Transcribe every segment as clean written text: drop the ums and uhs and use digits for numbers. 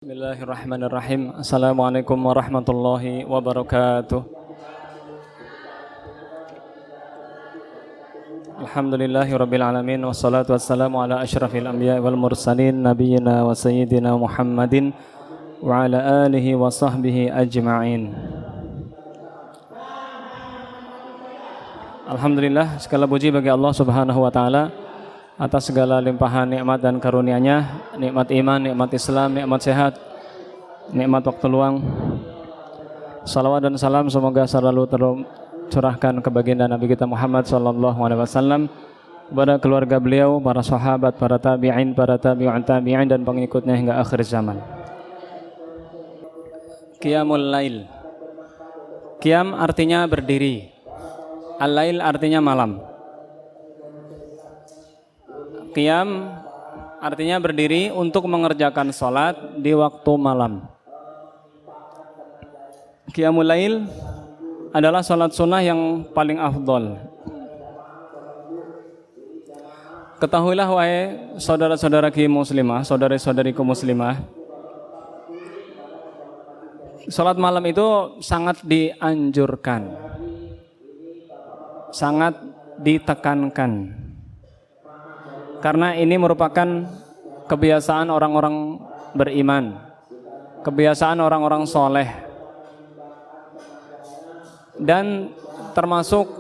Bismillahirrahmanirrahim. Assalamualaikum warahmatullahi wabarakatuh. Alhamdulillahirabbil alamin wassalatu wassalamu ala asyrafil anbiya'i wal mursalin nabiyyina wa sayyidina Muhammadin wa ala alihi wa sahbihi ajma'in. Alhamdulillah, segala puji bagi Allah Subhanahu wa taala atas segala limpahan nikmat dan karunia-Nya, nikmat iman, nikmat Islam, nikmat sehat, nikmat waktu luang. Salawat dan salam semoga selalu tercurahkan ke baginda Nabi kita Muhammad sallallahu alaihi wasallam, kepada keluarga beliau, para sahabat, para tabi'in, para tabi'un tabi'in dan pengikutnya hingga akhir zaman. Qiyamul lail. Qiyam artinya berdiri. Al-lail artinya malam. Qiyam artinya berdiri untuk mengerjakan sholat di waktu malam. Qiyamul lail adalah sholat sunnah yang paling afdol. Ketahuilah wahai saudara-saudaraku muslimah, saudari-saudariku muslimah, sholat malam itu sangat dianjurkan, sangat ditekankan. Karena ini merupakan kebiasaan orang-orang beriman, kebiasaan orang-orang soleh, dan termasuk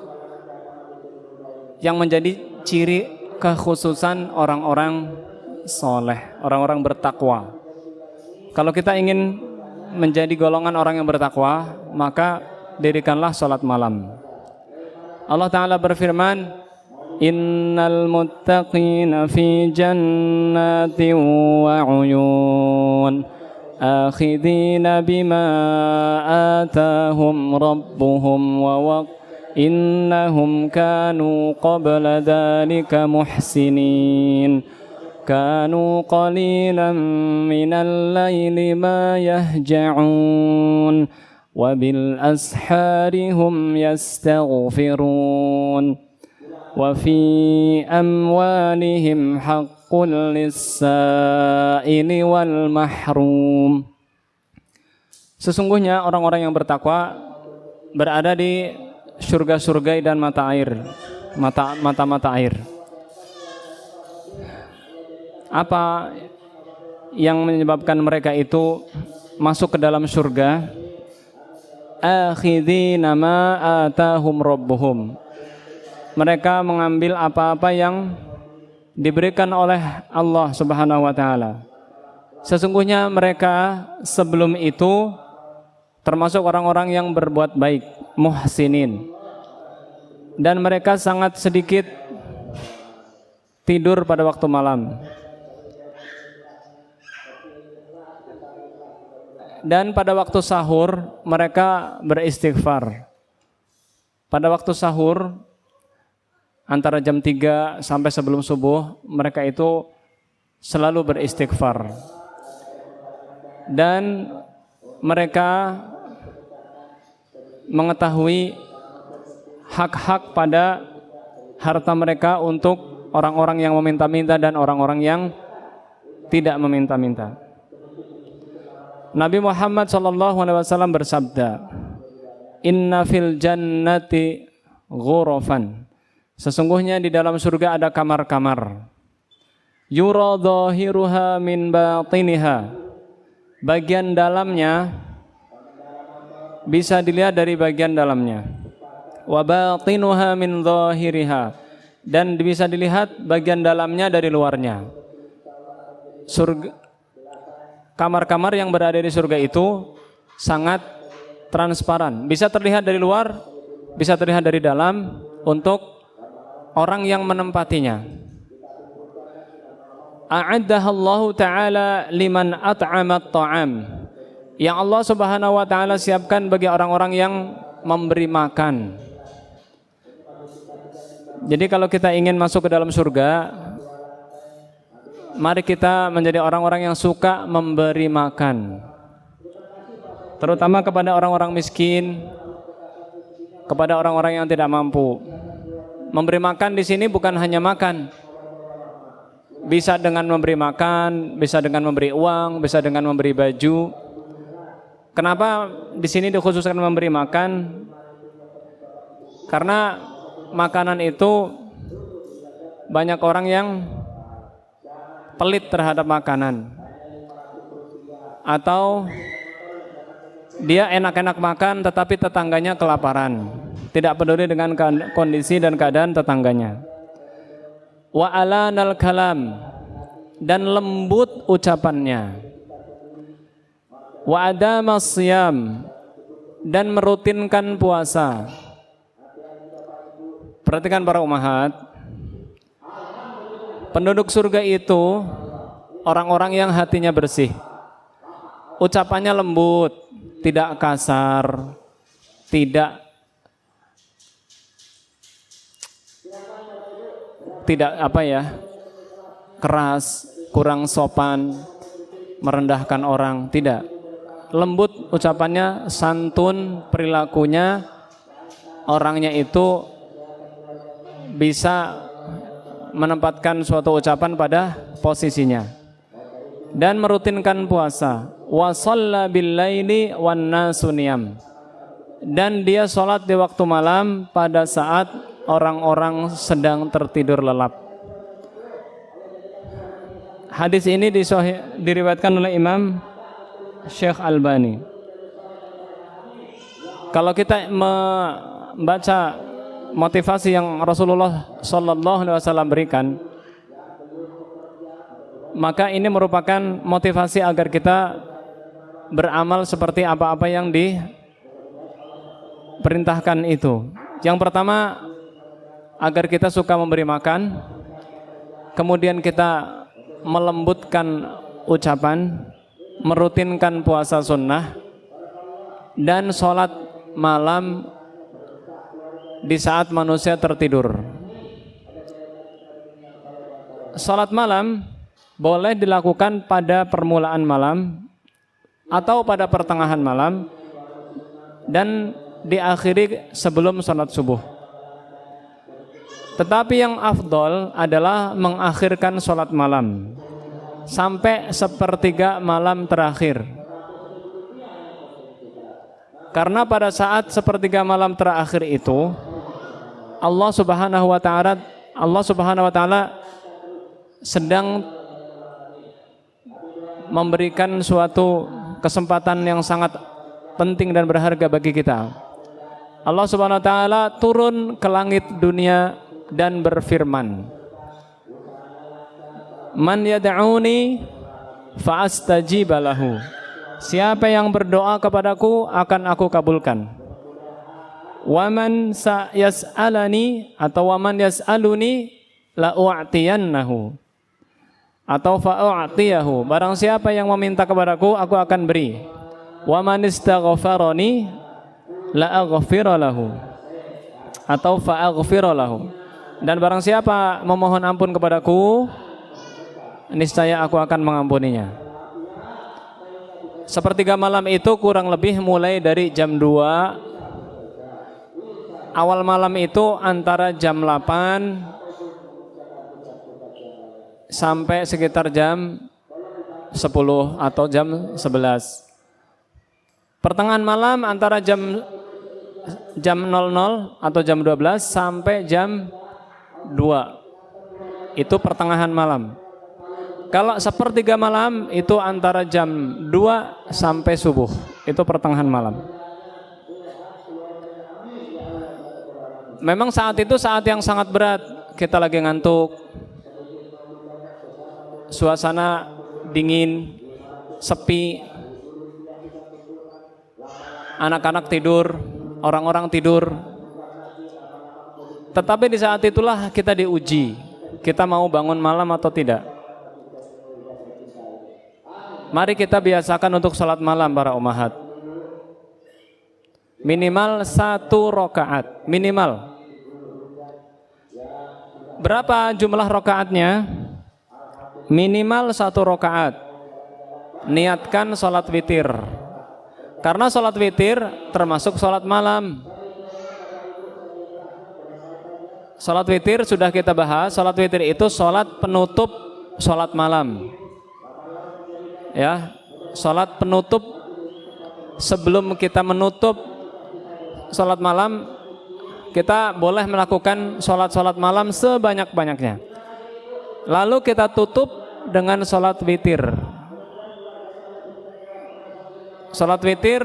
yang menjadi ciri kekhususan orang-orang soleh, orang-orang bertakwa. Kalau kita ingin menjadi golongan orang yang bertakwa, maka dirikanlah sholat malam. Allah Ta'ala berfirman, Innal muttaqina fi jannatin wa uyun akhidina bima atahum rabbuhum wa innahum kanu qabla dhalika muhsinin kanu qalilan minal layli ma yahja'un wa bil ashari hum yastaghfirun wa fi amwalihim haqqul lis-sa'ili wal mahrum. Sesungguhnya orang-orang yang bertakwa berada di surga-surga dan mata air, mata-mata air. Apa yang menyebabkan mereka itu masuk ke dalam surga? Akhidina ma atahum rabbuhum. Mereka mengambil apa-apa yang diberikan oleh Allah Subhanahu wa taala. Sesungguhnya mereka sebelum itu termasuk orang-orang yang berbuat baik, muhsinin. Dan mereka sangat sedikit tidur pada waktu malam. Dan pada waktu sahur mereka beristighfar. Pada waktu sahur antara jam 3 sampai sebelum subuh, mereka itu selalu beristighfar. Dan mereka mengetahui hak-hak pada harta mereka untuk orang-orang yang meminta-minta dan orang-orang yang tidak meminta-minta. Nabi Muhammad SAW bersabda, Inna fil jannati ghurafan. Sesungguhnya di dalam surga ada kamar-kamar. Yura dhahiruha min batiniha. Bagian dalamnya bisa dilihat dari bagian dalamnya. Wa batinuha min dhahiriha. Dan bisa dilihat bagian dalamnya dari luarnya. Surga, kamar-kamar yang berada di surga itu sangat transparan. Bisa terlihat dari luar, bisa terlihat dari dalam untuk orang yang menempatinya. A'addahallahu ta'ala liman at'amat ta'am. Yang Allah Subhanahu wa taala siapkan bagi orang-orang yang memberi makan. Jadi kalau kita ingin masuk ke dalam surga, mari kita menjadi orang-orang yang suka memberi makan. Terutama kepada orang-orang miskin, kepada orang-orang yang tidak mampu. Memberi makan di sini bukan hanya makan, Bisa dengan memberi makan, bisa dengan memberi uang, bisa dengan memberi baju. Kenapa di sini dikhususkan memberi makan? Karena makanan itu banyak orang yang pelit terhadap makanan, atau dia enak-enak makan tetapi tetangganya kelaparan, tidak peduli dengan kondisi dan keadaan tetangganya. Wa alanal kalam, dan lembut ucapannya. Wa adamas siyam, dan merutinkan puasa. Perhatikan para ummahat, penduduk surga itu orang-orang yang hatinya bersih, ucapannya lembut, tidak kasar, tidak keras, kurang sopan, merendahkan orang, tidak. Lembut ucapannya, santun perilakunya, orangnya itu bisa menempatkan suatu ucapan pada posisinya. Dan merutinkan puasa. Wa shalla bil laili wan nasu niyam. Dan dia sholat di waktu malam pada saat orang-orang sedang tertidur lelap. Hadis ini diriwayatkan oleh Imam Syekh Albani. Kalau kita membaca motivasi yang Rasulullah Sallallahu Alaihi Wasallam berikan, maka ini merupakan motivasi agar kita beramal seperti apa-apa yang diperintahkan itu. Yang pertama, agar kita suka memberi makan, kemudian kita melembutkan ucapan, merutinkan puasa sunnah, dan sholat malam di saat manusia tertidur. Sholat malam boleh dilakukan pada permulaan malam atau pada pertengahan malam, dan diakhiri sebelum sholat subuh. Tetapi yang afdol adalah mengakhirkan sholat malam sampai sepertiga malam terakhir. Karena pada saat sepertiga malam terakhir itu Allah Subhanahu wa taala sedang memberikan suatu kesempatan yang sangat penting dan berharga bagi kita. Allah Subhanahu wa taala turun ke langit dunia dan berfirman, "Man yad'uni fa'astajiba lahu." Siapa yang berdoa kepadaku akan aku kabulkan. Wa man yas'alani atau wa man yas'aluni la u'tiyannahu atau fa'u'tiyahu. Barang siapa yang meminta kepadaku, aku akan beri. Wa man istaghfarani la aghfira lahu atau fa'aghfira lahu. Dan barang siapa memohon ampun kepadaku, niscaya aku akan mengampuninya. Sepertiga malam itu kurang lebih mulai dari jam 2. Awal malam itu antara jam 8 sampai sekitar jam 10 atau jam 11. Pertengahan malam antara jam 00 atau jam 12 sampai jam 2. Itu pertengahan malam. Kalau sepertiga malam itu antara jam 2 sampai subuh. Itu pertengahan malam. Memang saat itu saat yang sangat berat. Kita lagi ngantuk, suasana dingin, sepi, anak-anak tidur, orang-orang tidur. Tetapi di saat itulah kita diuji, kita mau bangun malam atau tidak. Mari kita biasakan untuk sholat malam para ummahat. Minimal 1 rakaat, minimal. Berapa jumlah rakaatnya? Minimal 1 rakaat. Niatkan sholat witir. Karena sholat witir termasuk sholat malam. Sholat witir sudah kita bahas. Sholat witir itu sholat penutup sholat malam. Ya, sholat penutup sebelum kita menutup sholat malam, kita boleh melakukan sholat malam sebanyak-banyaknya. Lalu kita tutup dengan sholat witir. Sholat witir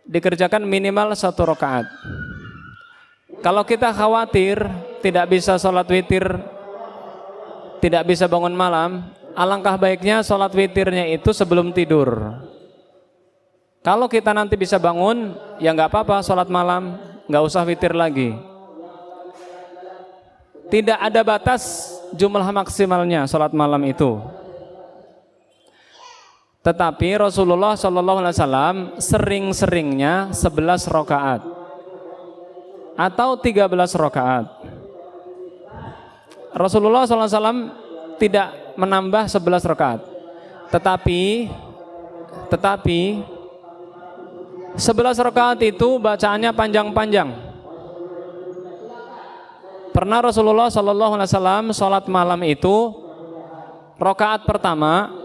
dikerjakan minimal 1 rakaat. Kalau kita khawatir tidak bisa sholat witir, tidak bisa bangun malam, alangkah baiknya sholat witirnya itu sebelum tidur. Kalau kita nanti bisa bangun, ya nggak apa-apa sholat malam, nggak usah witir lagi. Tidak ada batas jumlah maksimalnya sholat malam itu. Tetapi Rasulullah SAW sering-seringnya 11 rakaat atau 13 rakaat. Rasulullah SAW tidak menambah 11 rakaat. Tetapi 11 rakaat itu bacaannya panjang-panjang. Pernah Rasulullah SAW sholat malam itu rakaat pertama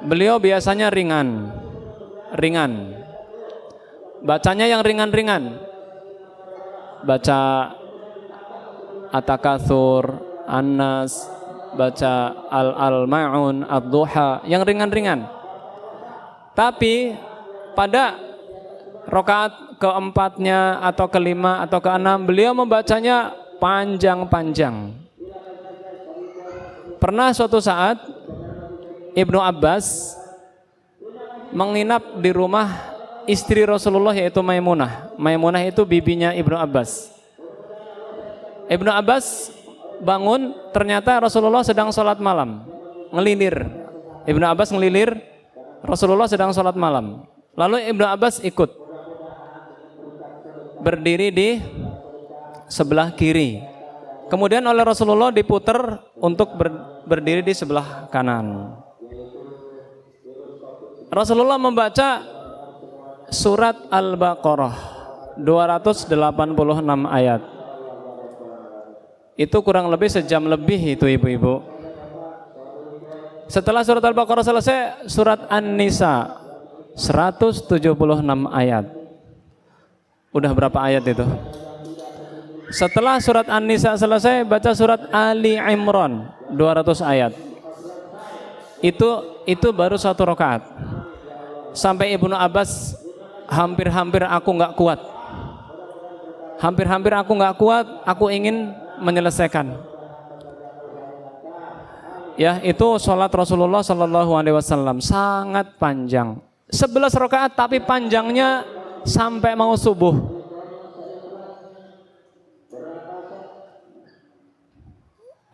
beliau biasanya ringan. Bacanya yang ringan-ringan. Baca At-Takatsur, An-Nas, baca Al-Ma'un, Ad-Duha, yang ringan-ringan. Tapi pada rakaat keempatnya atau kelima atau keenam beliau membacanya panjang-panjang. Pernah suatu saat Ibnu Abbas menginap di rumah istri Rasulullah yaitu Maimunah. Maimunah itu bibinya Ibnu Abbas. Ibnu Abbas bangun, ternyata Rasulullah sedang sholat malam, ngelilir. Ibnu Abbas ngelilir, Rasulullah sedang sholat malam. Lalu Ibnu Abbas ikut, berdiri di sebelah kiri. Kemudian oleh Rasulullah diputer untuk berdiri di sebelah kanan. Rasulullah membaca surat Al-Baqarah 286 ayat. Itu kurang lebih sejam lebih itu ibu-ibu. Setelah surat Al-Baqarah selesai, surat An-Nisa 176 ayat. Udah berapa ayat itu? Setelah surat An-Nisa selesai, baca surat Ali Imran 200 ayat. Itu baru 1 rakaat. Sampai Ibnu Abbas hampir-hampir aku nggak kuat. Hampir-hampir aku nggak kuat, aku ingin menyelesaikan. Ya, itu sholat Rasulullah SAW sangat panjang. 11 rakaat tapi panjangnya sampai mau subuh.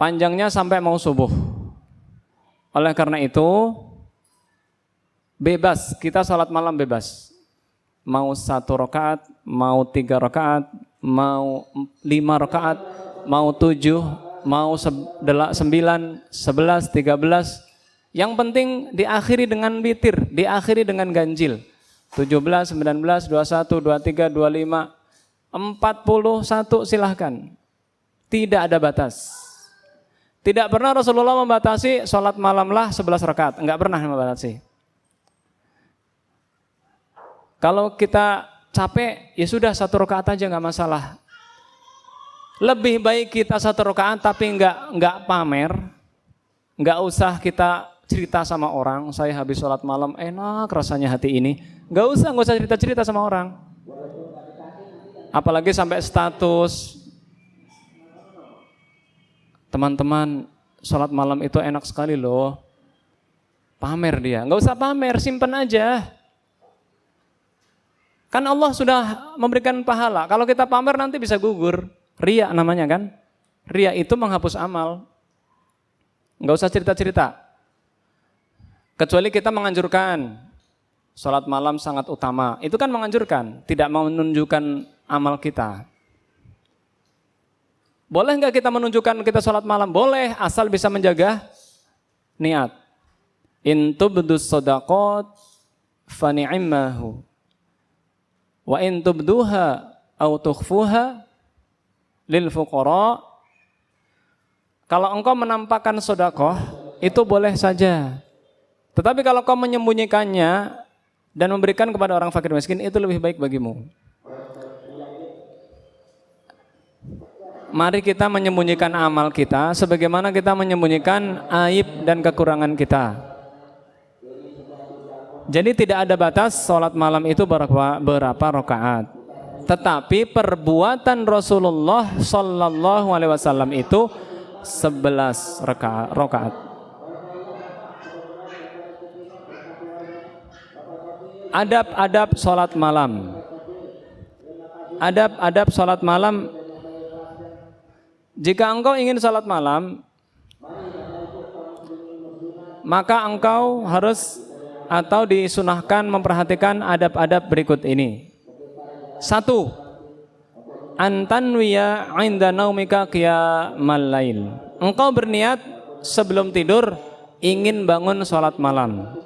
Panjangnya sampai mau subuh. Oleh karena itu bebas, kita sholat malam bebas. Mau 1 rakaat, mau 3 rakaat, mau 5 rakaat, mau 7, mau 9, 11, 13. Yang penting diakhiri dengan witir, diakhiri dengan ganjil. 17, 19, 21, 23, 25, 41 silahkan. Tidak ada batas. Tidak pernah Rasulullah membatasi sholat malamlah 11 rakaat, enggak pernah membatasi. Kalau kita capek, ya sudah 1 rakaat aja nggak masalah. Lebih baik kita 1 rakaat tapi nggak pamer, nggak usah kita cerita sama orang. Saya habis sholat malam enak rasanya hati ini. Nggak usah cerita sama orang. Apalagi sampai status teman-teman sholat malam itu enak sekali loh. Pamer dia, nggak usah pamer, simpen aja. Kan Allah sudah memberikan pahala. Kalau kita pamer nanti bisa gugur. Riya namanya kan. Riya itu menghapus amal. Nggak usah cerita-cerita. Kecuali kita menganjurkan. Sholat malam sangat utama. Itu kan menganjurkan. Tidak menunjukkan amal kita. Boleh nggak kita menunjukkan kita sholat malam? Boleh, asal bisa menjaga niat. In tubdus shadaqat fa ni'mahu. Wa in tubduha aw tukhfuha lil fuqara Kalau engkau menampakkan sedekah, itu boleh saja. Tetapi kalau kau menyembunyikannya dan memberikan kepada orang fakir miskin, itu lebih baik bagimu. Mari kita menyembunyikan amal kita sebagaimana kita menyembunyikan aib dan kekurangan kita. Jadi tidak ada batas sholat malam itu berapa rakaat. Tetapi perbuatan Rasulullah Sallallahu Alaihi Wasallam itu 11 rakaat. Adab-adab sholat malam. Adab-adab sholat malam. Jika engkau ingin sholat malam, maka engkau harus atau disunahkan memperhatikan adab-adab berikut ini. 1. Antanwiya 'inda naumika qiyamal lail. Engkau berniat sebelum tidur ingin bangun sholat malam.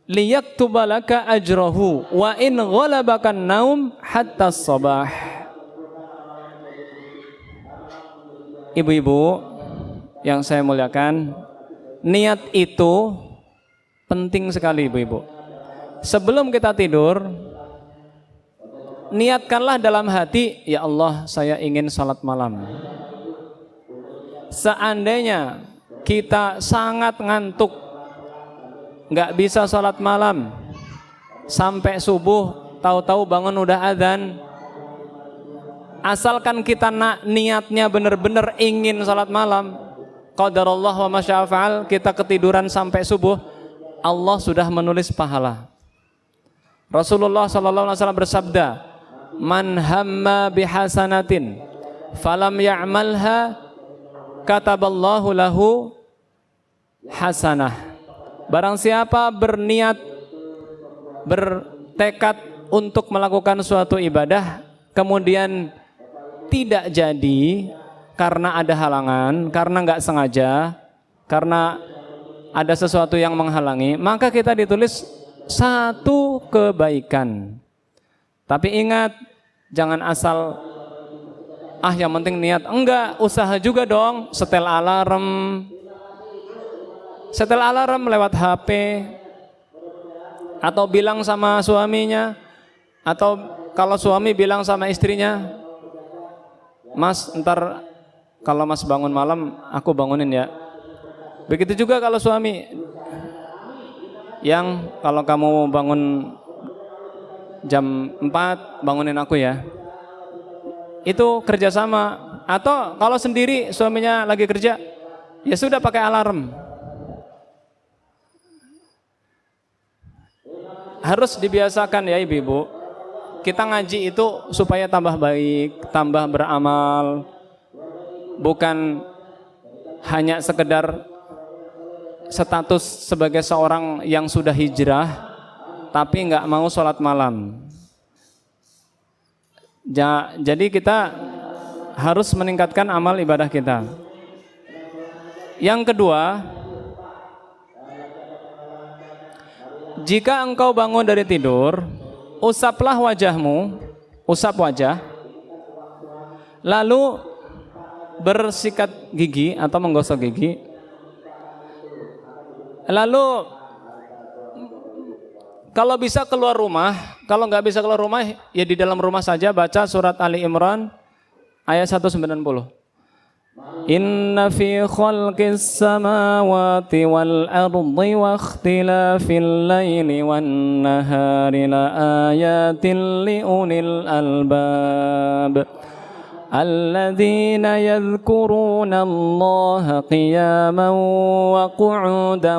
Liyaktuba laka ajrahu wa in ghalabaka naum hatta sabah. Ibu-ibu yang saya muliakan, niat itu penting sekali ibu-ibu. Sebelum kita tidur, niatkanlah dalam hati, ya Allah saya ingin salat malam. Seandainya kita sangat ngantuk, nggak bisa salat malam sampai subuh, tahu-tahu bangun udah adzan, asalkan kita niatnya benar-benar ingin salat malam, qadarullah wa masya fa'al, kita ketiduran sampai subuh, Allah sudah menulis pahala. Rasulullah SAW bersabda, man hamma bihasanatin falam ya'malha kataballahu lahu hasanah. Barang siapa berniat, bertekad untuk melakukan suatu ibadah, kemudian tidak jadi karena ada halangan, karena nggak sengaja, karena ada sesuatu yang menghalangi, maka kita ditulis satu kebaikan. Tapi ingat, jangan asal yang penting niat. Enggak, usaha juga dong. Setel alarm lewat HP, atau bilang sama suaminya, atau kalau suami bilang sama istrinya, Mas, ntar kalau Mas bangun malam, aku bangunin ya. Begitu juga kalau suami, yang kalau kamu bangun jam 4, bangunin aku ya. Itu kerjasama. Atau kalau sendiri suaminya lagi kerja, ya sudah pakai alarm. Harus dibiasakan ya ibu-ibu. Kita ngaji itu supaya tambah baik, tambah beramal. Bukan hanya sekedar status sebagai seorang yang sudah hijrah, tapi nggak mau sholat malam. Jadi kita harus meningkatkan amal ibadah kita. Yang kedua, jika engkau bangun dari tidur, usaplah wajahmu, usap wajah, lalu bersikat gigi atau menggosok gigi, lalu kalau bisa keluar rumah, kalau nggak bisa keluar rumah, ya di dalam rumah saja baca surat Ali Imran ayat 190. Inna fi khalqis samawati wal ardi wa ikhtilafil laili wan nahari la ayatin li ulil albab alladzina yadhkuruna Allaha qiyaman wa qu'udan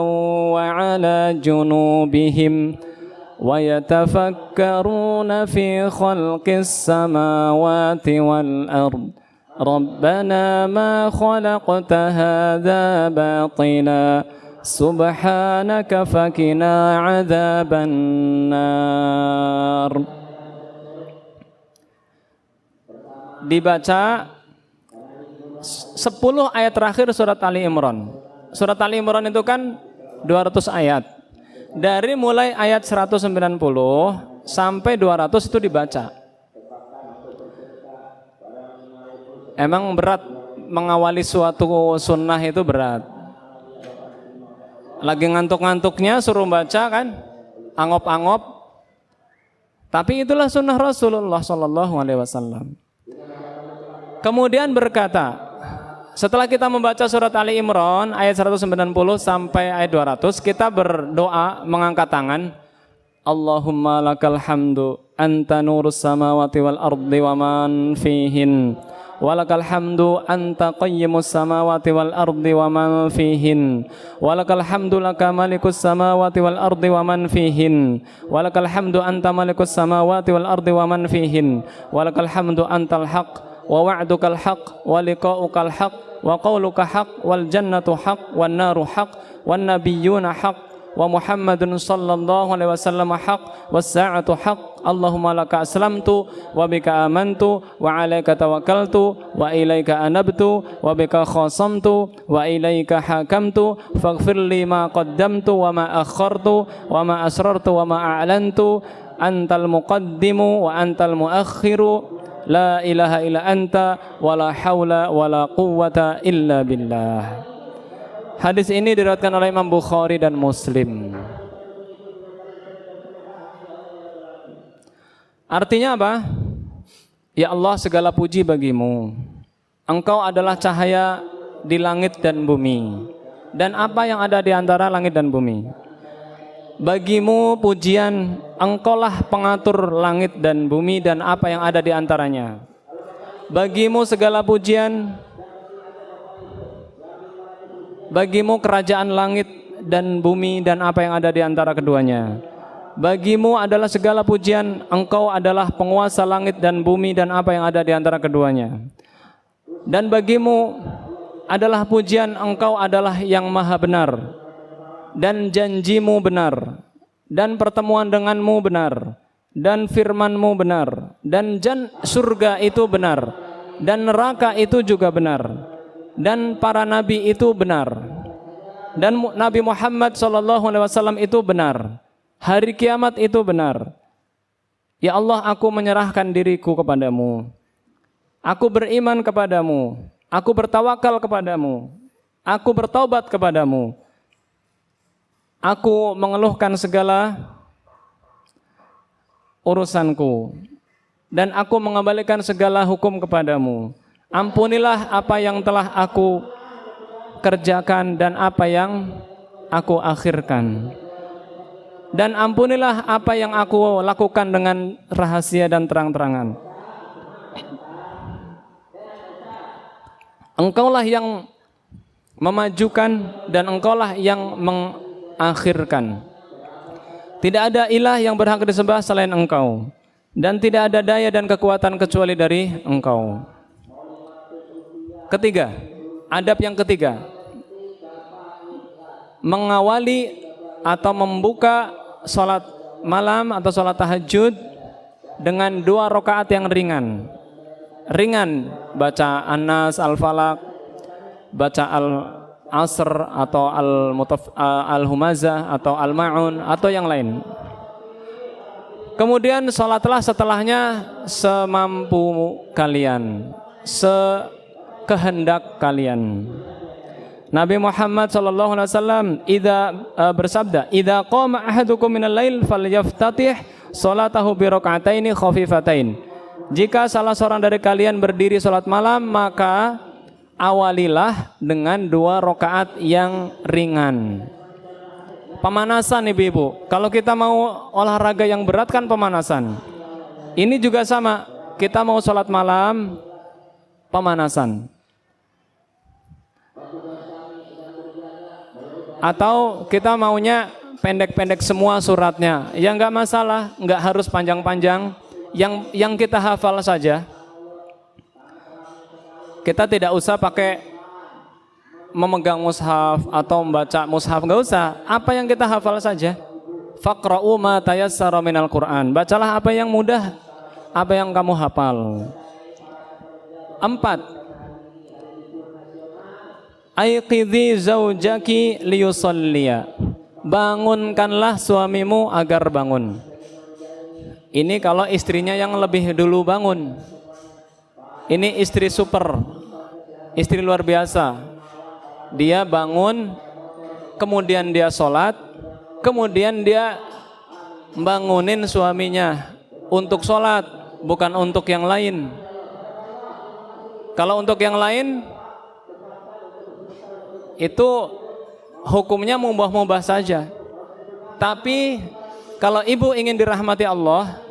wa 'ala junubihim wa yatafakkaruna fi khalqis samawati wal ard Rabbana ma khalaqta hadza batila subhanaka fakina 'adzaban nar. Dibaca 10 ayat terakhir surat Ali Imran. Surat Ali Imran itu kan 200 ayat. Dari mulai ayat 190 sampai 200 itu dibaca. Emang berat mengawali suatu sunnah itu berat. Lagi ngantuk-ngantuknya suruh baca kan, angop-angop. Tapi itulah sunnah Rasulullah Sallallahu Alaihi Wasallam. Kemudian berkata, setelah kita membaca surat Ali Imran ayat 190 sampai ayat 200, kita berdoa mengangkat tangan. Allahumma lakal hamdu anta nurus samawati wal ardi wa man fihin. Walakal hamdu anta qayyimus samawati wal ardi wa man fihin. Walakal hamdu laka malikus samawati wal ardi wa man fihin. Walakal hamdu anta malikus samawati wal ardi wa man fihin. Walakal hamdu antal haq wa wa'dukal haq wa liqa'ukal haq wa qawluka haq wal jannatu haq wan naru haq wan nabiyyuna haq wa Muhammadun sallallahu alaihi wasallam haq was sa'atu haq. Allahumma laka aslamtu wa bika amantu wa alaika tawakkaltu wa ilaika anabtu wa bika khasamtu wa ilaika hakamtu faghfir li ma qaddamtu wa ma akhartu wa ma asrartu wa ma a'lantu antal muqaddimu wa antal muakhiru la ilaha illa anta wa la haula wa la quwwata illa billah. Hadis ini diriwayatkan oleh Imam Bukhari dan Muslim. Artinya apa? Ya Allah, segala puji bagimu. Engkau adalah cahaya di langit dan bumi, dan apa yang ada di antara langit dan bumi. Bagimu pujian, engkaulah pengatur langit dan bumi dan apa yang ada di antaranya. Bagimu segala pujian, bagimu kerajaan langit dan bumi dan apa yang ada di antara keduanya. Bagimu adalah segala pujian, engkau adalah penguasa langit dan bumi dan apa yang ada di antara keduanya. Dan bagimu adalah pujian, engkau adalah yang maha benar, dan janjimu benar, dan pertemuan denganmu benar, dan firmanmu benar, dan surga itu benar, dan neraka itu juga benar, dan para nabi itu benar, dan Nabi Muhammad SAW itu benar, hari kiamat itu benar. Ya Allah, aku menyerahkan diriku kepadamu, aku beriman kepadamu, aku bertawakal kepadamu, aku bertaubat kepadamu, aku mengeluhkan segala urusanku, dan aku mengembalikan segala hukum kepadamu. Ampunilah apa yang telah aku kerjakan dan apa yang aku akhirkan, dan ampunilah apa yang aku lakukan dengan rahasia dan terang-terangan. Engkaulah yang memajukan dan engkaulah yang mengakhirkan. Tidak ada ilah yang berhak disembah selain engkau, dan tidak ada daya dan kekuatan kecuali dari engkau. Ketiga, adab yang ketiga, mengawali atau membuka sholat malam atau sholat tahajud dengan 2 rakaat yang ringan. Ringan, baca An-Nas, Al-Falaq, baca Al-Asr atau Al-Humazah atau Al-Ma'un atau yang lain. Kemudian sholatlah setelahnya semampu kalian, sekehendak kalian. Nabi Muhammad SAW bersabda, "Idza qama ahadukum minal lail falyaftatih salatahu bi raka'ataini khafifatain." Jika salah seorang dari kalian berdiri salat malam, maka awalilah dengan 2 rakaat yang ringan. Pemanasan ibu-ibu. Kalau kita mau olahraga yang berat kan pemanasan. Ini juga sama. Kita mau salat malam, pemanasan. Atau kita maunya pendek-pendek semua suratnya, ya nggak masalah, nggak harus panjang-panjang, yang kita hafal saja. Kita tidak usah pakai memegang mushaf atau membaca mushaf, nggak usah. Apa yang kita hafal saja. Faqra'u ma tayassara minal Qur'an. Bacalah apa yang mudah, apa yang kamu hafal. 4. Aiqidhi zaujaki liyusalliya. Bangunkanlah suamimu agar bangun. Ini kalau istrinya yang lebih dulu bangun. Ini istri super. Istri luar biasa. Dia bangun, kemudian dia sholat, kemudian dia bangunin suaminya untuk sholat, bukan untuk yang lain. Kalau untuk yang lain, itu hukumnya mubah-mubah saja. Tapi kalau ibu ingin dirahmati Allah,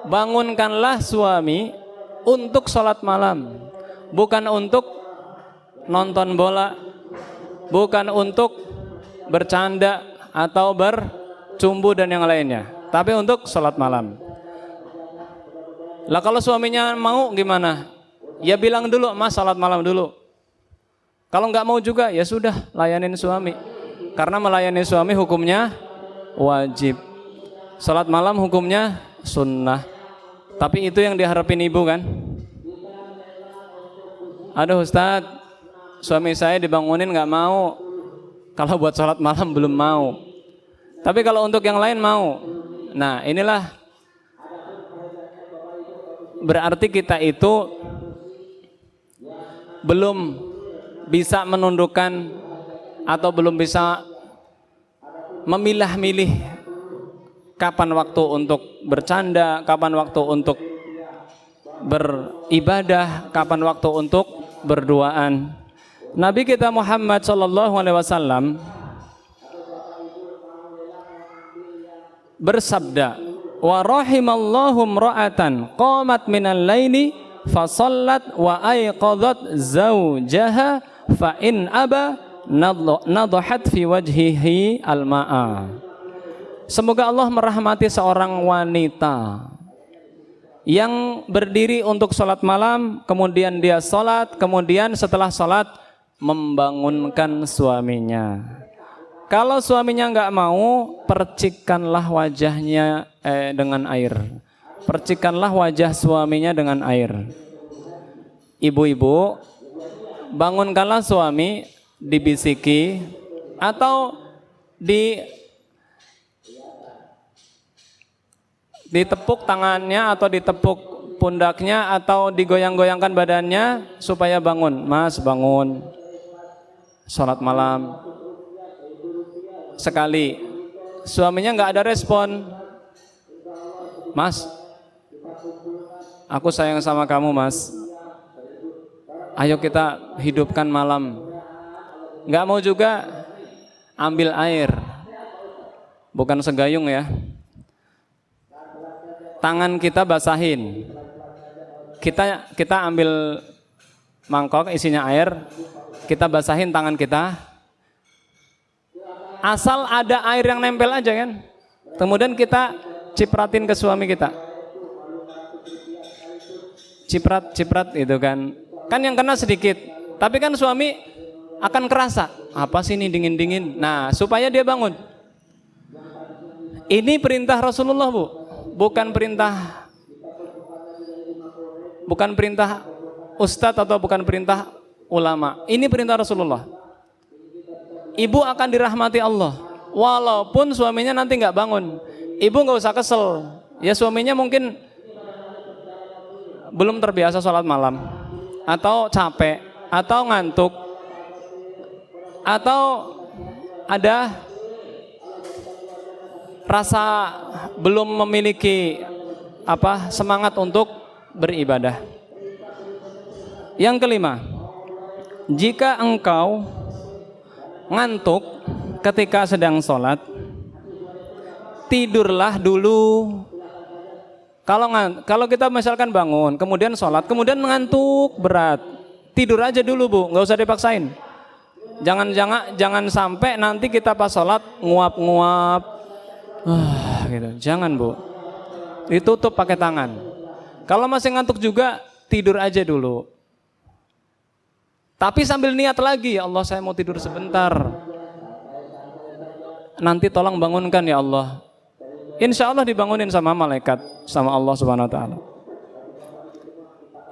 bangunkanlah suami untuk sholat malam, bukan untuk nonton bola, bukan untuk bercanda atau bercumbu dan yang lainnya, tapi untuk sholat malam. Lah kalau suaminya mau gimana? Ya bilang dulu, mas sholat malam dulu. Kalau nggak mau juga, ya sudah, layanin suami. Karena melayani suami hukumnya wajib. Sholat malam hukumnya sunnah. Tapi itu yang diharapin ibu kan? Aduh Ustadz, suami saya dibangunin nggak mau. Kalau buat sholat malam belum mau. Tapi kalau untuk yang lain mau. Nah inilah berarti kita itu belum bisa menundukkan atau belum bisa memilah-milih kapan waktu untuk bercanda, kapan waktu untuk beribadah, kapan waktu untuk berduaan. Nabi kita Muhammad SAW bersabda, wa rahimallahu imra'atan qamat minal laili fa shallat wa ayqadhat zawjaha fa in aba nadhat fi wajhihi al-ma'a. Semoga Allah merahmati seorang wanita yang berdiri untuk sholat malam, kemudian dia sholat, kemudian setelah sholat membangunkan suaminya. Kalau suaminya nggak mau, percikanlah wajahnya dengan air. Percikanlah wajah suaminya dengan air. Ibu-ibu, bangunkanlah suami, dibisiki atau ditepuk tangannya atau ditepuk pundaknya atau digoyang-goyangkan badannya supaya bangun. Mas bangun, sholat malam. Sekali, suaminya nggak ada respon. Mas, aku sayang sama kamu mas, ayo kita hidupkan malam. Nggak mau juga, ambil air, bukan segayung ya. Tangan kita basahin, kita ambil mangkok isinya air, kita basahin tangan kita. Asal ada air yang nempel aja kan. Kemudian kita cipratin ke suami kita. Ciprat itu kan. Kan yang kena sedikit. Tapi kan suami akan kerasa. Apa sih ini dingin-dingin. Nah supaya dia bangun. Ini perintah Rasulullah bu. Bukan perintah ustadz atau bukan perintah ulama. Ini perintah Rasulullah. Ibu akan dirahmati Allah, walaupun suaminya nanti nggak bangun. Ibu nggak usah kesel, ya suaminya mungkin belum terbiasa sholat malam, atau capek, atau ngantuk, atau ada rasa belum memiliki semangat untuk beribadah. Yang kelima, jika engkau ngantuk ketika sedang sholat, tidurlah dulu. Kalau kita misalkan bangun, kemudian sholat, kemudian ngantuk berat, tidur aja dulu bu, nggak usah dipaksain. Jangan sampai nanti kita pas sholat nguap-nguap, gitu. Jangan bu, ditutup pakai tangan. Kalau masih ngantuk juga, tidur aja dulu. Tapi sambil niat lagi, ya Allah saya mau tidur sebentar. Nanti tolong bangunkan ya Allah. Insya Allah dibangunin sama malaikat, sama Allah Subhanahu Wa Taala.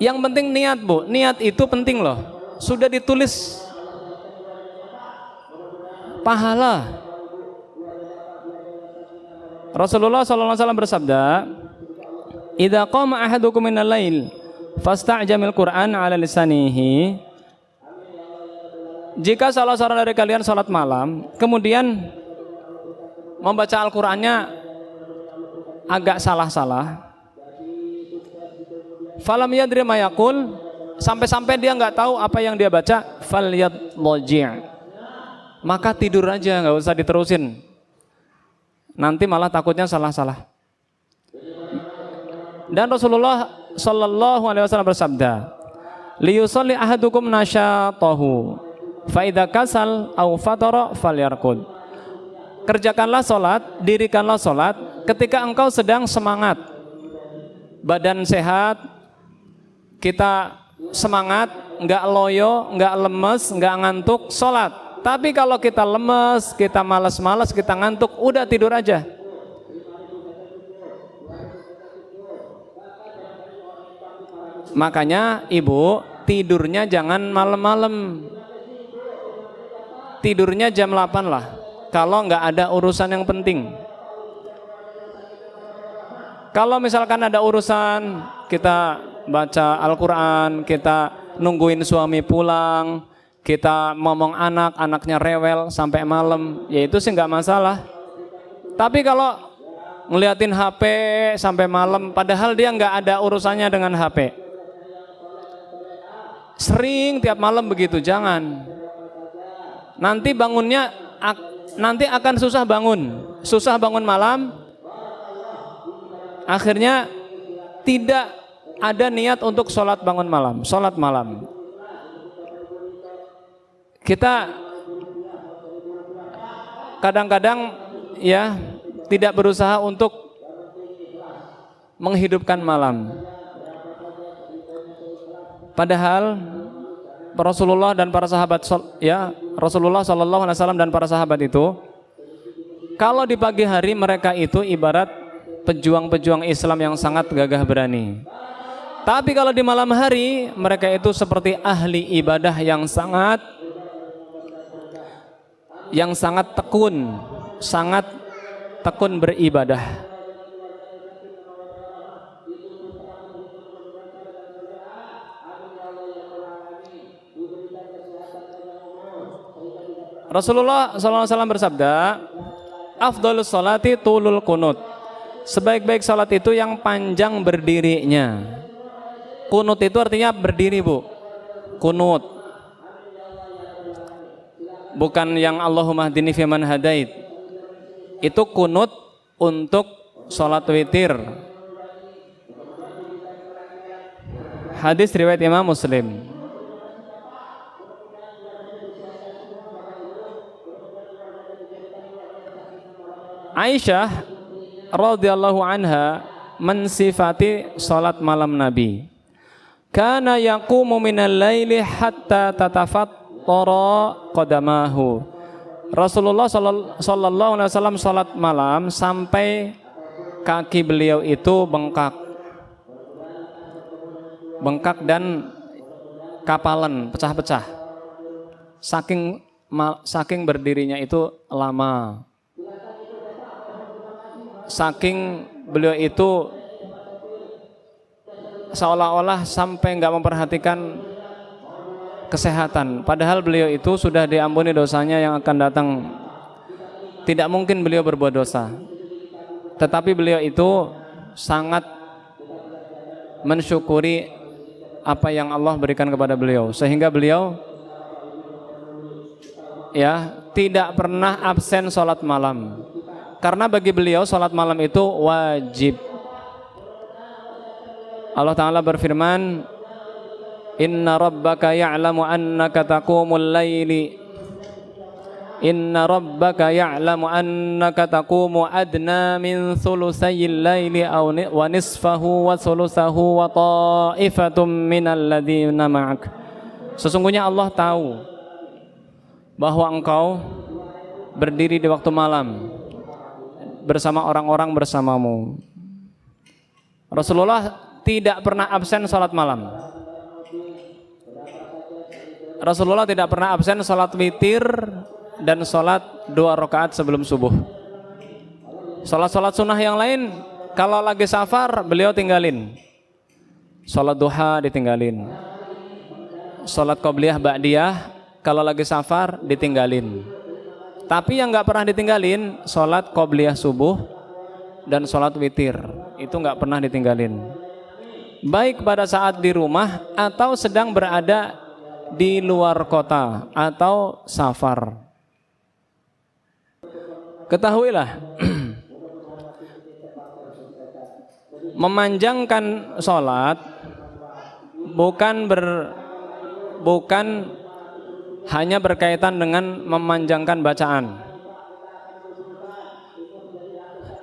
Yang penting niat bu, niat itu penting loh. Sudah ditulis pahala. Rasulullah SAW bersabda, "Idza qama ahadukum minal lail fasta'jamil Qur'an 'ala lisanihi." Jika salah seorang dari kalian sholat malam, kemudian membaca Al-Qur'annya agak salah-salah, falam yadri ma yaqul, sampai-sampai dia nggak tahu apa yang dia baca, falyadji', maka tidur aja, nggak usah diterusin. Nanti malah takutnya salah-salah. Dan Rasulullah Shallallahu Alaihi Wasallam bersabda, liyusolli ahadukum nasyatahu, fa idza kasal au fatara falyarqud. Kerjakanlah sholat, dirikanlah sholat ketika engkau sedang semangat, badan sehat, kita semangat, nggak loyo, nggak lemes, nggak ngantuk, sholat. Tapi kalau kita lemes, kita malas-malas, kita ngantuk, udah tidur aja. Makanya ibu, tidurnya jangan malam-malam. Tidurnya jam 8 lah, kalau nggak ada urusan yang penting. Kalau misalkan ada urusan, kita baca Al-Quran, kita nungguin suami pulang, kita ngomong anaknya rewel sampai malam, ya itu sih nggak masalah. Tapi kalau ngeliatin HP sampai malam, padahal dia nggak ada urusannya dengan HP, sering tiap malam begitu, jangan. Nanti bangunnya, nanti akan susah bangun malam, akhirnya tidak ada niat untuk sholat bangun malam, sholat malam. Kita kadang-kadang ya tidak berusaha untuk menghidupkan malam. Padahal Rasulullah dan para sahabat, ya Rasulullah Shallallahu Alaihi Wasallam dan para sahabat itu, kalau di pagi hari mereka itu ibarat pejuang-pejuang Islam yang sangat gagah berani. Tapi kalau di malam hari mereka itu seperti ahli ibadah yang sangat tekun beribadah. Rasulullah SAW bersabda, afdhalus sholati tulul kunut. Sebaik-baik salat itu yang panjang berdirinya. Kunut itu artinya berdiri, Bu. Kunut. Bukan yang Allahumma hdini fiman hadait. Itu kunut untuk salat witir. Hadis riwayat Imam Muslim. Aisyah radhiyallahu anha mensifati salat malam Nabi. Kana yaqumu minal laili hatta tatafattara qadamahu. Rasulullah sallallahu alaihi wasallam salat malam sampai kaki beliau itu bengkak. Bengkak dan kapalan, pecah-pecah. Saking berdirinya itu lama. Saking beliau itu seolah-olah sampai nggak memperhatikan kesehatan, padahal beliau itu sudah diampuni dosanya yang akan datang. Tidak mungkin beliau berbuat dosa, tetapi beliau itu sangat mensyukuri apa yang Allah berikan kepada beliau, sehingga beliau ya tidak pernah absen sholat malam. Karena bagi beliau sholat malam itu wajib. Allah Ta'ala berfirman, Inna rabbaka ya'lamu annaka taqumul layli. Inna rabbaka ya'lamu annaka taqumu adna min thulusayil layli wa nisfahu wa thulusahu wa ta'ifatum minal ladhina ma'ak. Sesungguhnya Allah tahu bahwa engkau berdiri di waktu malam bersama orang-orang bersamamu. Rasulullah tidak pernah absen salat malam. Rasulullah tidak pernah absen salat witir dan salat 2 rakaat sebelum subuh. Salat-salat sunnah yang lain kalau lagi safar beliau tinggalin. Salat duha ditinggalin. Salat qobliyah ba'diyah kalau lagi safar ditinggalin. Tapi yang nggak pernah ditinggalin, sholat qobliyah subuh dan sholat witir. Itu nggak pernah ditinggalin. Baik pada saat di rumah atau sedang berada di luar kota atau safar. Ketahuilah, memanjangkan sholat bukan hanya berkaitan dengan memanjangkan bacaan,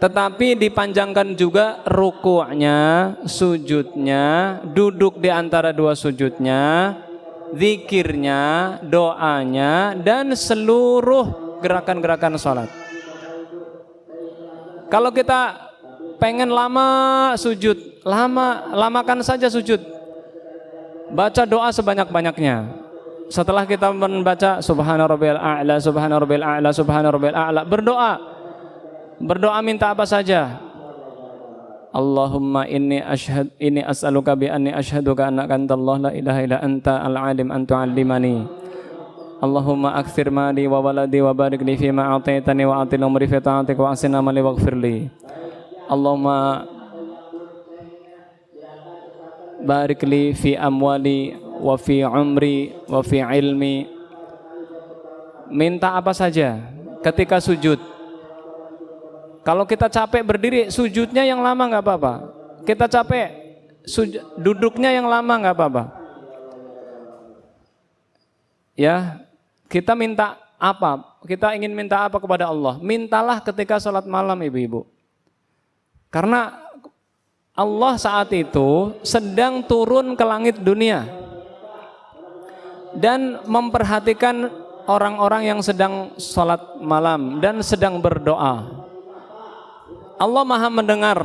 tetapi dipanjangkan juga ruku'nya, sujudnya, duduk di antara dua sujudnya, zikirnya, doanya, dan seluruh gerakan-gerakan sholat. Kalau kita pengen lama sujud, lamakan saja sujud. Baca doa sebanyak-banyaknya. Setelah kita membaca subhana rabbiyal a'la, subhana rabbiyal a'la, subhana rabbiyal a'la, berdoa minta apa saja. Allahumma inni as'aluka bi anni asyhaduka annaka antallah la ilaha illa anta al-alim an tu'allimani. Allahumma akthir mali wa waladi wa barik li fi ma a'taitani wa atil umri fi ta'atik wa ahsin amali waghfirli. Allahumma barik li fi amwali wa fi umri wa fi ilmi. Minta apa saja ketika sujud. Kalau kita capek berdiri, sujudnya yang lama nggak apa-apa. Kita capek duduknya yang lama nggak apa-apa. Ya, kita minta apa? Kita ingin minta apa kepada Allah? Mintalah ketika sholat malam, ibu-ibu. Karena Allah saat itu sedang turun ke langit dunia dan memperhatikan orang-orang yang sedang sholat malam dan sedang berdoa. Allah maha mendengar.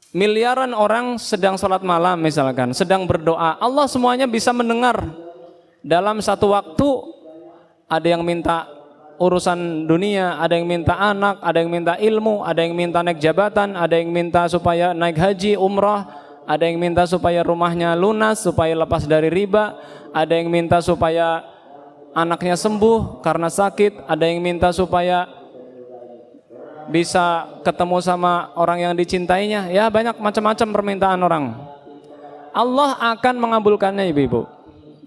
Miliaran orang sedang sholat malam misalkan, sedang berdoa. Allah semuanya bisa mendengar. Dalam satu waktu ada yang minta urusan dunia, ada yang minta anak, ada yang minta ilmu, ada yang minta naik jabatan, ada yang minta supaya naik haji, umrah, ada yang minta supaya rumahnya lunas, supaya lepas dari riba, ada yang minta supaya anaknya sembuh karena sakit, ada yang minta supaya bisa ketemu sama orang yang dicintainya. Ya, banyak macam-macam permintaan orang. Allah akan mengabulkannya, ibu-ibu.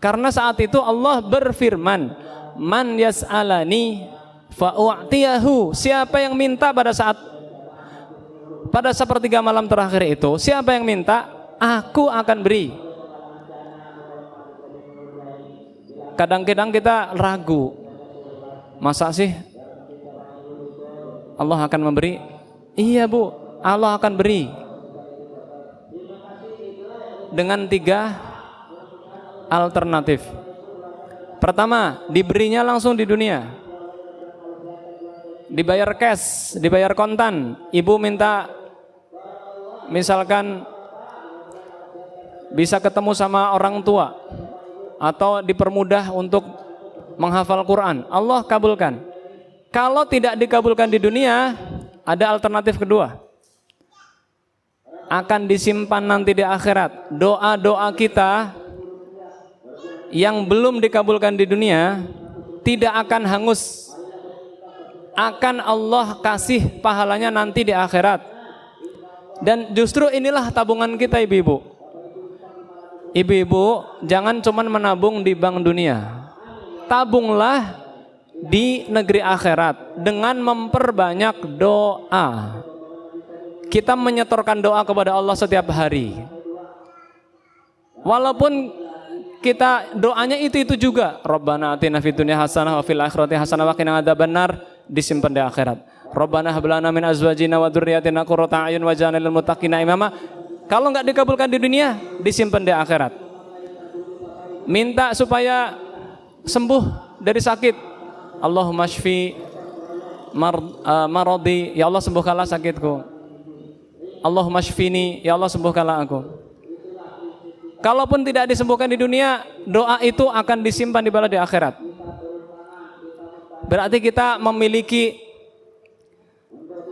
Karena saat itu Allah berfirman, man yas'alani fa'u'tiyahu. Siapa yang minta pada sepertiga malam terakhir itu, siapa yang minta, aku akan beri. Kadang-kadang kita ragu, masa sih Allah akan memberi? Iya, Bu, Allah akan beri. Dengan 3 alternatif. Pertama, diberinya langsung di dunia. Dibayar cash, dibayar kontan. Ibu minta misalkan bisa ketemu sama orang tua atau dipermudah untuk menghafal Quran, Allah kabulkan. Kalau tidak dikabulkan di dunia, ada alternatif kedua. Akan disimpan nanti di akhirat. Doa-doa kita yang belum dikabulkan di dunia tidak akan hangus. Akan Allah kasih pahalanya nanti di akhirat. Dan justru inilah tabungan kita, ibu-ibu. Ibu-ibu, jangan cuma menabung di bank dunia. Tabunglah di negeri akhirat dengan memperbanyak doa. Kita menyetorkan doa kepada Allah setiap hari. Walaupun kita doanya itu juga, Rabbana atina fid dunya hasanah wa fil akhirati hasanah wa qina adzabannar, disimpan di akhirat. Rabbana hab lana min azwajina wa dzurriyyatina qurrata a'yun waj'alna lil muttaqina imama. Kalau enggak dikabulkan di dunia, disimpan di akhirat. Minta supaya sembuh dari sakit. Allahumma shfi maradi, ya Allah sembuhkanlah sakitku. Allahumma shfini, ya Allah sembuhkanlah aku. Kalaupun tidak disembuhkan di dunia, doa itu akan disimpan di bala di akhirat. Berarti kita memiliki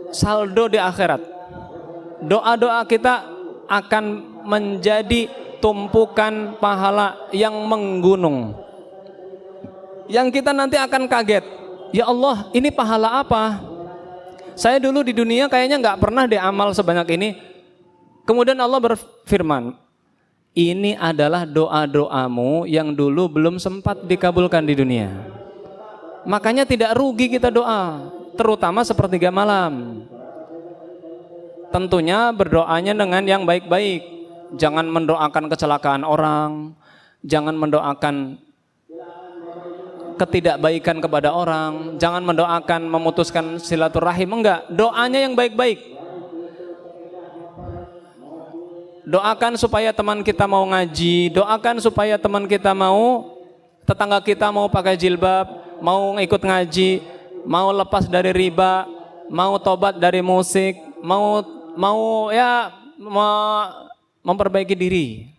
saldo di akhirat. Doa-doa kita akan menjadi tumpukan pahala yang menggunung. yang kita nanti akan kaget. Ya Allah, ini pahala apa? Saya dulu di dunia kayaknya nggak pernah diamal sebanyak ini. Kemudian Allah berfirman, ini adalah doa-doamu yang dulu belum sempat dikabulkan di dunia. Makanya tidak rugi kita doa, terutama sepertiga malam. Tentunya berdoanya dengan yang baik-baik. Jangan mendoakan kecelakaan orang, jangan mendoakan ketidakbaikan kepada orang, jangan mendoakan memutuskan silaturahim, enggak. Doanya yang baik-baik. Doakan supaya teman kita mau ngaji, doakan supaya teman kita mau, tetangga kita mau pakai jilbab, mau ikut ngaji, mau lepas dari riba, mau tobat dari musik, mau memperbaiki diri.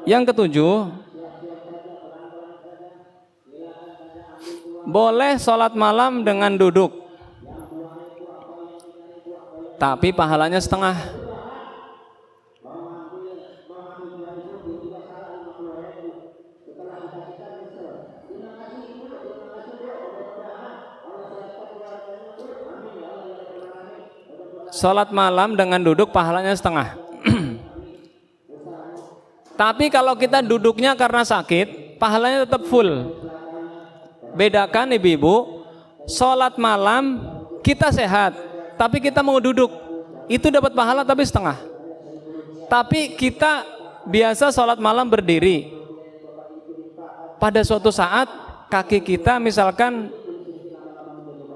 Yang ketujuh, boleh sholat malam dengan duduk, tapi pahalanya setengah. Sholat malam dengan duduk pahalanya setengah. Tapi kalau kita duduknya karena sakit, pahalanya tetap full. Bedakan ibu-ibu, sholat malam kita sehat, tapi kita mau duduk, itu dapat pahala tapi setengah. Tapi kita biasa sholat malam berdiri, pada suatu saat kaki kita misalkan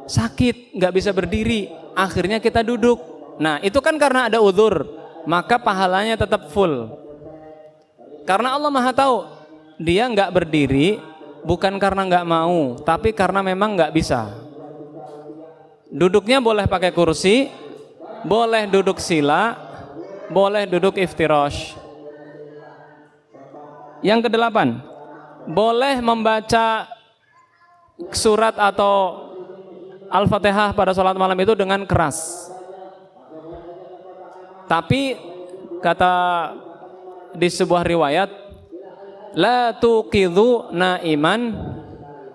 sakit, nggak bisa berdiri, akhirnya kita duduk. Nah itu kan karena ada uzur, maka pahalanya tetap full. Karena Allah Maha tahu, dia nggak berdiri bukan karena nggak mau, tapi karena memang nggak bisa. Duduknya boleh pakai kursi, boleh duduk sila, boleh duduk iftirash. Yang kedelapan, boleh membaca surat atau Al-Fatihah pada sholat malam itu dengan keras. Tapi kata di sebuah riwayat, la tuqidhu naiman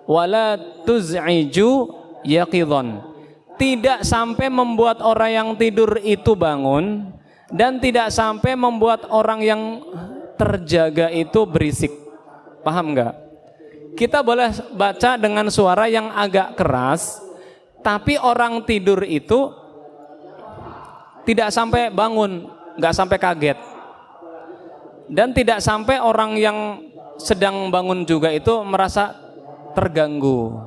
wala tuz'iju yaqidhan. Tidak sampai membuat orang yang tidur itu bangun, dan tidak sampai membuat orang yang terjaga itu berisik. Paham nggak? Kita boleh baca dengan suara yang agak keras, tapi orang tidur itu tidak sampai bangun, nggak sampai kaget. Dan tidak sampai orang yang sedang bangun juga itu merasa terganggu.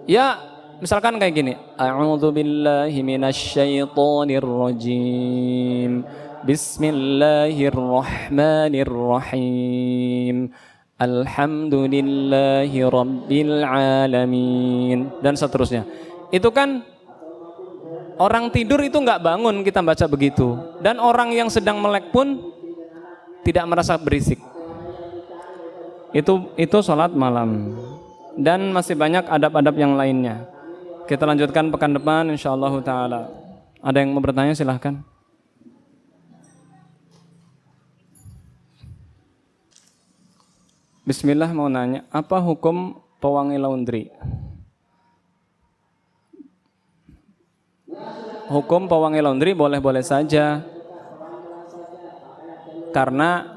Ya, misalkan kayak gini. A'udzubillahi minasyaitonirrajim. Bismillahirrahmanirrahim. Alhamdulillahi rabbil alamin. Dan seterusnya. Itu kan orang tidur itu nggak bangun kita baca begitu. Dan orang yang sedang melek pun tidak merasa berisik. Itu sholat malam. Dan masih banyak adab-adab yang lainnya. Kita lanjutkan pekan depan insyaallah ta'ala. Ada yang mau bertanya silahkan. Bismillah, mau nanya, apa hukum pewangi laundry? Hukum pewangi laundry boleh-boleh saja, karena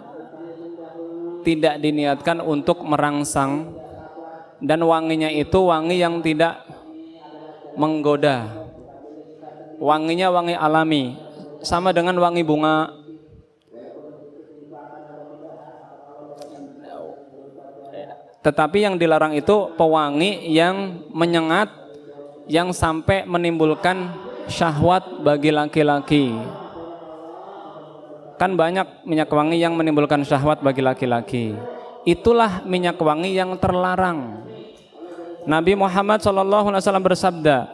tidak diniatkan untuk merangsang, dan wanginya itu wangi yang tidak menggoda. Wanginya wangi alami, sama dengan wangi bunga. Tetapi yang dilarang itu pewangi yang menyengat, yang sampai menimbulkan syahwat bagi laki-laki. Kan banyak minyak wangi yang menimbulkan syahwat bagi laki-laki. Itulah minyak wangi yang terlarang. Nabi Muhammad SAW bersabda,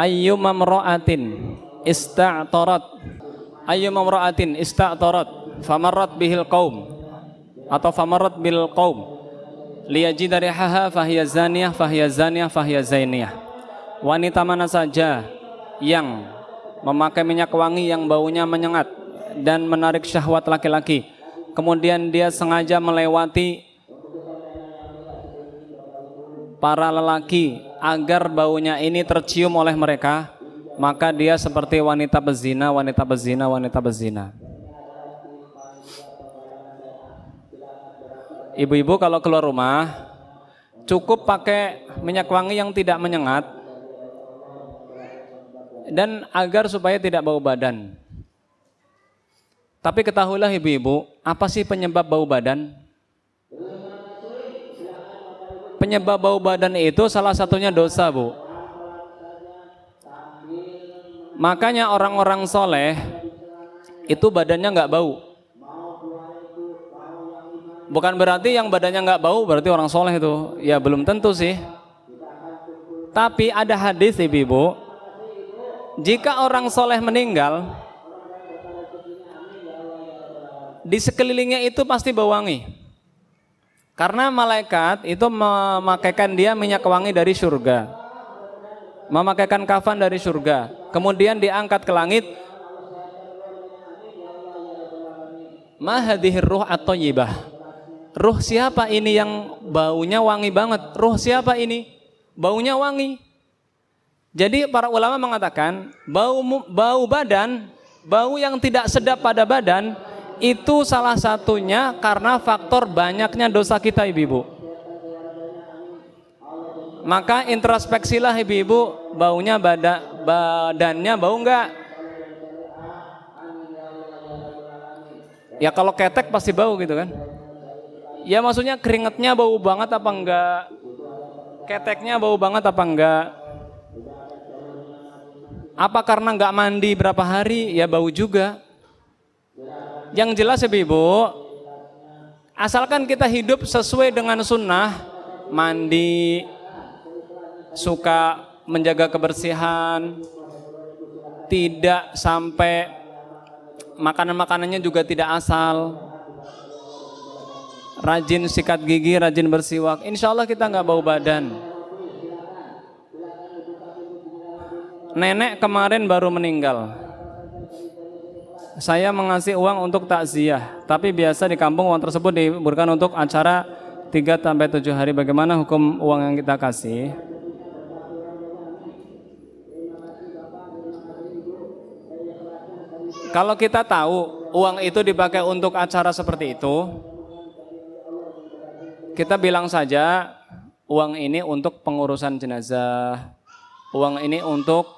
ayyuma mra'atin ista'tarat famarrat bihil qaum, atau famarrat bil qaum liyajida rihaha fahiya zaniyah. Wanita mana saja yang memakai minyak wangi yang baunya menyengat dan menarik syahwat laki-laki, kemudian dia sengaja melewati para lelaki agar baunya ini tercium oleh mereka, maka dia seperti wanita bezina, wanita bezina, wanita bezina. Ibu-ibu kalau keluar rumah cukup pakai minyak wangi yang tidak menyengat dan agar supaya tidak bau badan. Tapi ketahuilah ibu-ibu, apa sih penyebab bau badan? Penyebab bau badan itu salah satunya dosa, Bu. Makanya orang-orang soleh itu badannya nggak bau. Bukan berarti yang badannya nggak bau berarti orang soleh itu. Ya belum tentu sih. Tapi ada hadis ibu-ibu, jika orang soleh meninggal, di sekelilingnya itu pasti bau wangi. Karena malaikat itu memakaikan dia minyak wangi dari surga, memakaikan kafan dari surga, kemudian diangkat ke langit. Ma hadhir ruh at-thayyibah. Ruh siapa ini yang baunya wangi banget? Ruh siapa ini? Baunya wangi. Jadi para ulama mengatakan bau badan, bau yang tidak sedap pada badan itu salah satunya karena faktor banyaknya dosa kita, ibu-ibu. Maka introspeksilah ibu-ibu, baunya badannya bau enggak? Ya kalau ketek pasti bau gitu kan. Ya maksudnya keringetnya bau banget apa enggak? Keteknya bau banget apa enggak? Apa karena enggak mandi berapa hari? Ya bau juga. Yang jelas ibu-ibu, asalkan kita hidup sesuai dengan sunnah, mandi, suka menjaga kebersihan, tidak sampai makanan-makanannya juga tidak asal, rajin sikat gigi, rajin bersiwak, insya Allah kita nggak bau badan. Nenek kemarin baru meninggal. Saya mengasih uang untuk takziah, tapi biasa di kampung uang tersebut diberikan untuk acara 3-7 hari. Bagaimana hukum uang yang kita kasih? Kalau kita tahu uang itu dipakai untuk acara seperti itu, kita bilang saja uang ini untuk pengurusan jenazah, uang ini untuk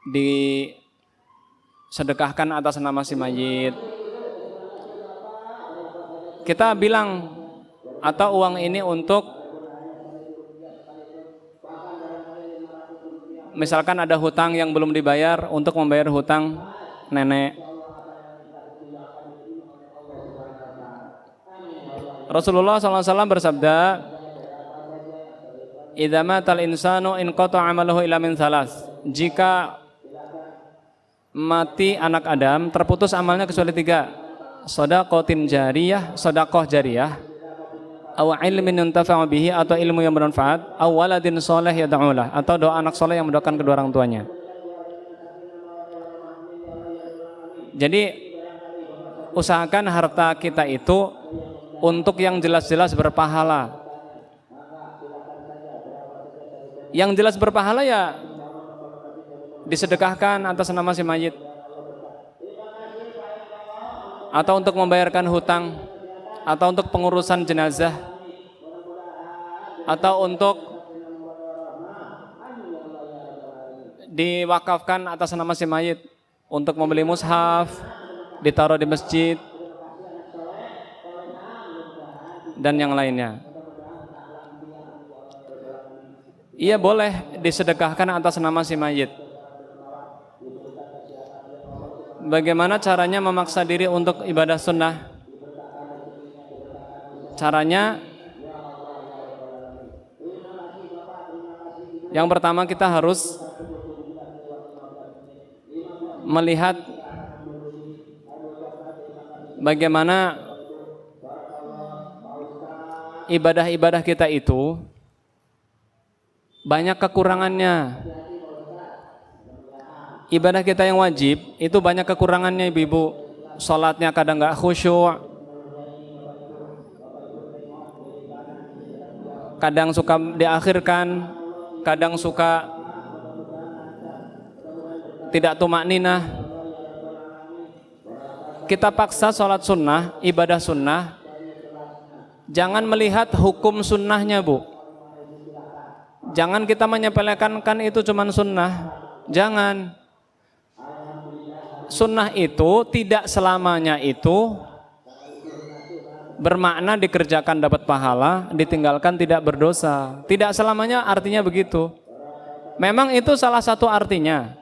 disedekahkan atas nama si mayit. Kita bilang, atau uang ini untuk misalkan ada hutang yang belum dibayar, untuk membayar hutang nenek. Rasulullah SAW bersabda, idza matal insanu inqata'a amaluhu illa min thalas. Jika mati anak Adam, terputus amalnya kecuali 3. Shadaqatin jariyah, sedekah jariyah, aw ilmin yuntafa'u bihi, atau ilmu yang bermanfaat, aw waladin shalih yad'u lah, atau doa anak soleh yang mendoakan kedua orang tuanya. Jadi usahakan harta kita itu untuk yang jelas-jelas berpahala. Yang jelas berpahala ya disedekahkan atas nama si mayit, atau untuk membayarkan hutang, atau untuk pengurusan jenazah, atau untuk diwakafkan atas nama si mayit, untuk membeli mushaf, ditaruh di masjid, dan yang lainnya. Iya boleh disedekahkan atas nama si mayit. Bagaimana caranya memaksa diri untuk ibadah sunnah? Caranya, yang pertama kita harus melihat bagaimana ibadah-ibadah kita itu banyak kekurangannya. Ibadah kita yang wajib itu banyak kekurangannya, ibu-ibu. sholatnya kadang nggak khusyuk, kadang suka diakhirkan, kadang suka tidak tumakninah. Kita paksa sholat sunnah, ibadah sunnah, jangan melihat hukum sunnahnya, Bu. Jangan kita menyepelekan kan itu cuman sunnah. Jangan. Sunnah itu tidak selamanya itu bermakna dikerjakan dapat pahala, ditinggalkan tidak berdosa. Tidak selamanya artinya begitu. Memang itu salah satu artinya.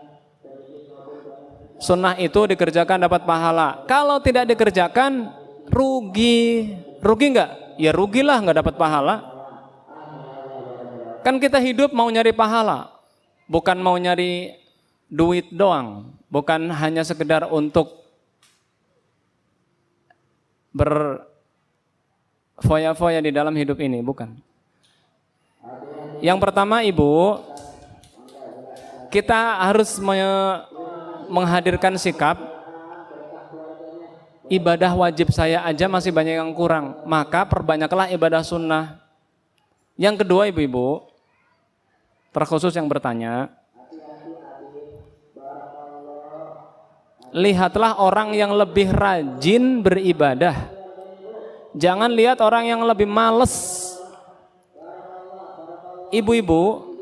Sunnah itu dikerjakan dapat pahala. Kalau tidak dikerjakan rugi. Rugi enggak? Ya rugilah, enggak dapat pahala. Kan kita hidup mau nyari pahala, bukan mau nyari duit doang, bukan hanya sekedar untuk berfoya-foya di dalam hidup ini, bukan. Yang pertama, Ibu, kita harus menghadirkan sikap ibadah wajib saya aja masih banyak yang kurang, maka perbanyaklah ibadah sunnah. Yang kedua, Ibu-ibu, terkhusus yang bertanya, lihatlah orang yang lebih rajin beribadah. Jangan lihat orang yang lebih males. Ibu-ibu,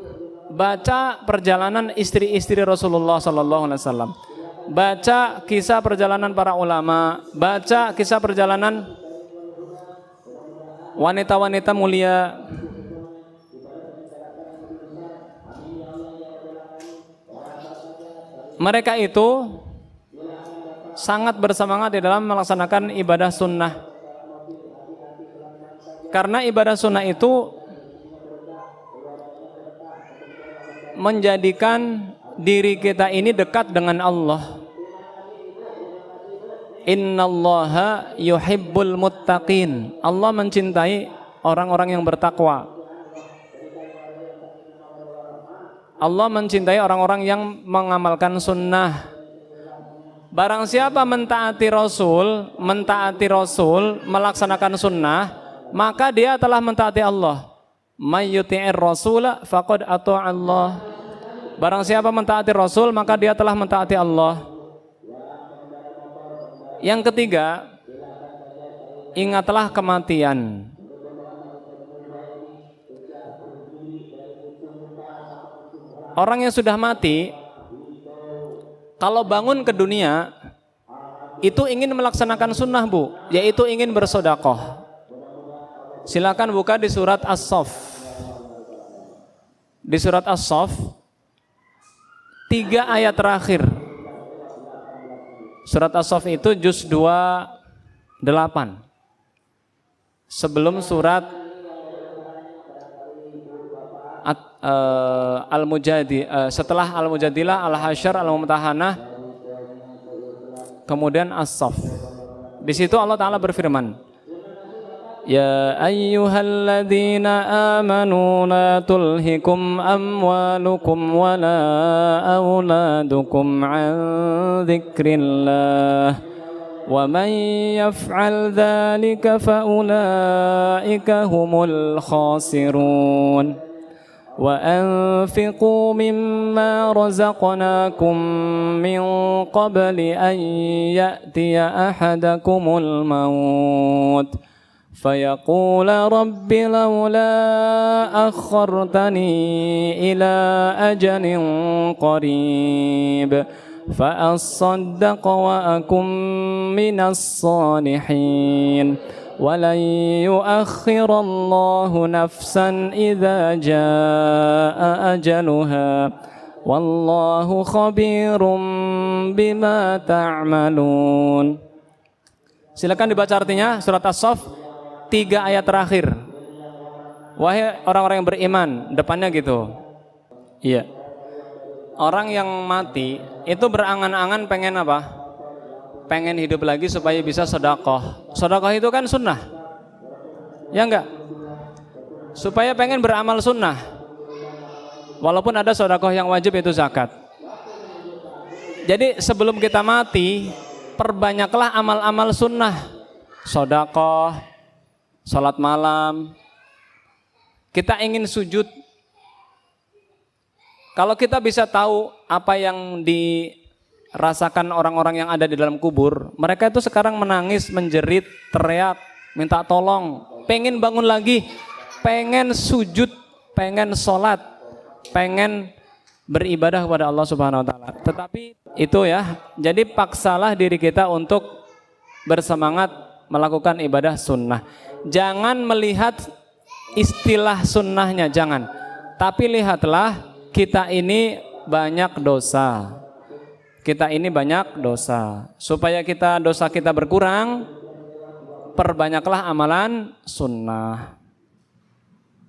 baca perjalanan istri-istri Rasulullah SAW, baca kisah perjalanan para ulama, baca kisah perjalanan wanita-wanita mulia. Mereka itu sangat bersemangat di dalam melaksanakan ibadah sunnah. Karena ibadah sunnah itu menjadikan diri kita ini dekat dengan Allah. Innallaha yuhibbul muttaqin. Allah mencintai orang-orang yang bertakwa. Allah mencintai orang-orang yang mengamalkan sunnah. Barang siapa mentaati Rasul, melaksanakan sunnah, maka dia telah mentaati Allah. May yuti'ir rasula faqad ata'a Allah. Barang siapa mentaati Rasul, maka dia telah mentaati Allah. Yang ketiga, ingatlah kematian. Orang yang sudah mati, kalau bangun ke dunia, itu ingin melaksanakan sunnah, Bu, yaitu ingin bersedekah. Silakan buka di surat As-Saff. Di surat As-Saff, 3 ayat terakhir. Surat As-Saff itu juz 28. Sebelum surat setelah Al-Mujadilah, Al-Hasyr, Al-Mumtahanah, kemudian As-Saff. Di situ Allah Ta'ala berfirman, Ya ayyuhalladzina amanu la tulhikum amwalukum wa la auladukum an dzikrillah wa man yaf'al dzalika fa ulaika humul khasirun. وأنفقوا مما رزقناكم من قبل أن يأتي أحدكم الموت فيقول رب لولا أخرتني إلى أجل قريب فأصدق وأكن من الصالحين ولن يؤخر الله نفسا إذا جاء أجلها والله خبير بما تعملون. Silakan dibaca artinya surat As-Saff 3 ayat terakhir. Wahai orang-orang yang beriman, depannya gitu. Iya. Orang yang mati itu berangan-angan pengen apa? Pengen hidup lagi supaya bisa sedekah. Sedekah itu kan sunnah, ya enggak? Supaya pengen beramal sunnah. Walaupun ada sedekah yang wajib, itu zakat. Jadi sebelum kita mati, perbanyaklah amal-amal sunnah, sedekah, salat malam. Kita ingin sujud. Kalau kita bisa tahu apa yang dirasakan orang-orang yang ada di dalam kubur, mereka itu sekarang menangis, menjerit, teriak, minta tolong, pengen bangun lagi, pengen sujud, pengen sholat, pengen beribadah kepada Allah Subhanahu wa taala. Tetapi itu ya, jadi paksalah diri kita untuk bersemangat melakukan ibadah sunnah. Jangan melihat istilah sunnahnya, jangan. Tapi lihatlah kita ini banyak dosa. Kita ini banyak dosa. Supaya dosa kita berkurang, perbanyaklah amalan sunnah.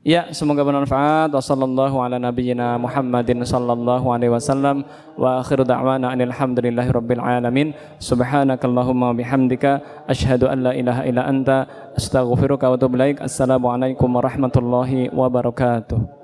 Ya, semoga bermanfaat. Wassallallahu ala nabiyyina Muhammadin sallallahu alaihi wasallam wa akhiru da'wana alhamdulillahi rabbil alamin. Subhanakallahumma bihamdika asyhadu an la ilaha illa anta astaghfiruka wa atubu ilaik. Assalamualaikum warahmatullahi wabarakatuh.